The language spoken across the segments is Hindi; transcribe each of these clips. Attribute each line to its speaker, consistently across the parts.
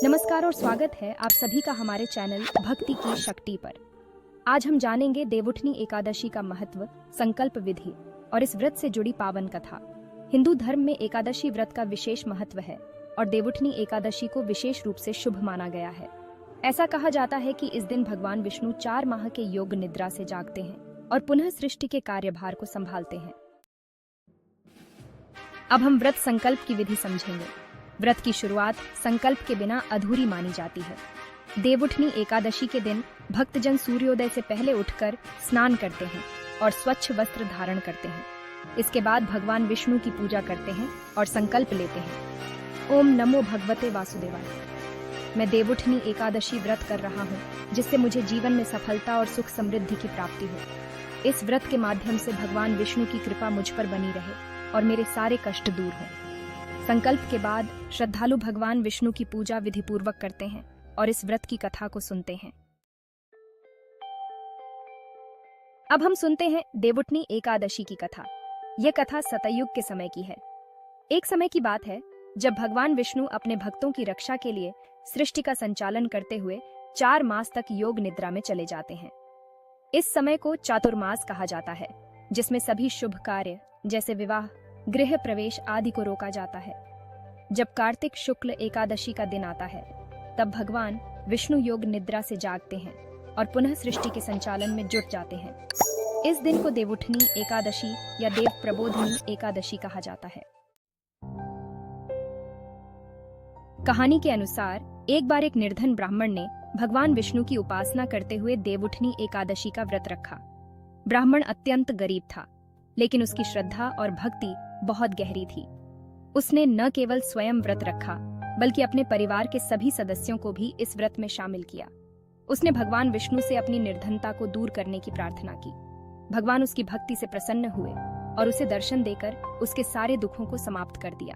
Speaker 1: नमस्कार और स्वागत है आप सभी का हमारे चैनल भक्ति की शक्ति पर। आज हम जानेंगे देवउठनी एकादशी का महत्व, संकल्प विधि और इस व्रत से जुड़ी पावन कथा। हिंदू धर्म में एकादशी व्रत का विशेष महत्व है और देवउठनी एकादशी को विशेष रूप से शुभ माना गया है। ऐसा कहा जाता है कि इस दिन भगवान विष्णु 4 माह के योग निद्रा से जागते हैं और पुनः सृष्टि के कार्यभार को संभालते हैं। अब हम व्रत संकल्प की विधि समझेंगे। व्रत की शुरुआत संकल्प के बिना अधूरी मानी जाती है। देवउठनी एकादशी के दिन भक्तजन सूर्योदय से पहले उठकर स्नान करते हैं और स्वच्छ वस्त्र धारण करते हैं। इसके बाद भगवान विष्णु की पूजा करते हैं और संकल्प लेते हैं, ओम नमो भगवते वासुदेवाय। मैं देवउठनी एकादशी व्रत कर रहा हूँ जिससे मुझे जीवन में सफलता और सुख समृद्धि की प्राप्ति हो। इस व्रत के माध्यम से भगवान विष्णु की कृपा मुझ पर बनी रहे और मेरे सारे कष्ट दूर हों। संकल्प के बाद श्रद्धालु भगवान विष्णु की पूजा विधि पूर्वक करते हैं और इस व्रत की कथा को सुनते हैं। अब हम सुनते हैं देवउठनी एकादशी की कथा। यह कथा सतयुग के समय की है। एक समय की बात है जब भगवान विष्णु अपने भक्तों की रक्षा के लिए सृष्टि का संचालन करते हुए 4 मास तक योग निद्रा में चले जाते हैं। इस समय को चातुर्मास कहा जाता है, जिसमें सभी शुभ कार्य जैसे विवाह, गृह प्रवेश आदि को रोका जाता है। जब कार्तिक शुक्ल एकादशी का दिन आता है तब भगवान विष्णु योग निद्रा से जागते हैं और पुनः सृष्टि के संचालन में जुट जाते हैं। इस दिन को देवउठनी एकादशी या देव प्रबोधिनी एकादशी कहा जाता है। कहानी के अनुसार एक बार एक निर्धन ब्राह्मण ने भगवान विष्णु की उपासना करते हुए देवउठनी एकादशी का व्रत रखा। ब्राह्मण अत्यंत गरीब था, लेकिन उसकी श्रद्धा और भक्ति बहुत गहरी थी। उसने न केवल स्वयं व्रत रखा बल्कि अपने परिवार के सभी सदस्यों को भी इस व्रत में शामिल किया। उसने भगवान विष्णु से अपनी निर्धनता को दूर करने की प्रार्थना की। भगवान उसकी भक्ति से प्रसन्न हुए और उसे दर्शन देकर उसके सारे दुखों को समाप्त कर दिया।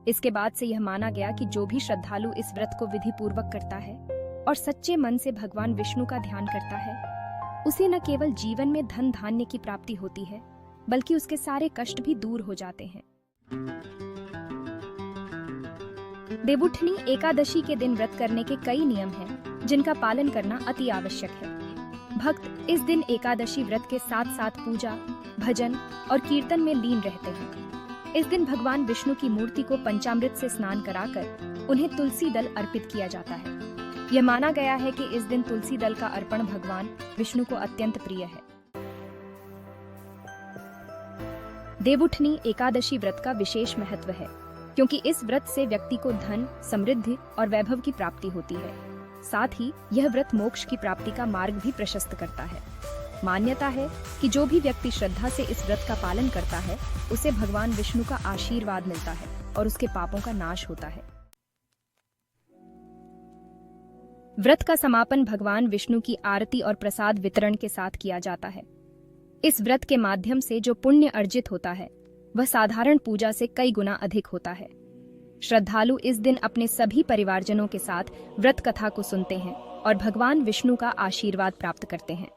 Speaker 1: इसके बाद से यह माना गया कि जो भी श्रद्धालु इस व्रत को विधि पूर्वक करता है और सच्चे मन से भगवान विष्णु का ध्यान करता है, उसे न केवल जीवन में धन धान्य की प्राप्ति होती है बल्कि उसके सारे कष्ट भी दूर हो जाते हैं। देवउठनी एकादशी के दिन व्रत करने के कई नियम हैं, जिनका पालन करना अति आवश्यक है। भक्त इस दिन एकादशी व्रत के साथ साथ पूजा, भजन और कीर्तन में लीन रहते हैं। इस दिन भगवान विष्णु की मूर्ति को पंचामृत से स्नान कराकर उन्हें तुलसी दल अर्पित किया जाता है। यह माना गया है कि इस दिन तुलसी दल का अर्पण भगवान विष्णु को अत्यंत प्रिय है। देवउठनी एकादशी व्रत का विशेष महत्व है, क्योंकि इस व्रत से व्यक्ति को धन, समृद्धि और वैभव की प्राप्ति होती है। साथ ही यह व्रत मोक्ष की प्राप्ति का मार्ग भी प्रशस्त करता है। मान्यता है कि जो भी व्यक्ति श्रद्धा से इस व्रत का पालन करता है, उसे भगवान विष्णु का आशीर्वाद मिलता है और उसके पापों का नाश होता है। व्रत का समापन भगवान विष्णु की आरती और प्रसाद वितरण के साथ किया जाता है। इस व्रत के माध्यम से जो पुण्य अर्जित होता है वह साधारण पूजा से कई गुना अधिक होता है। श्रद्धालु इस दिन अपने सभी परिवारजनों के साथ व्रत कथा को सुनते हैं और भगवान विष्णु का आशीर्वाद प्राप्त करते हैं।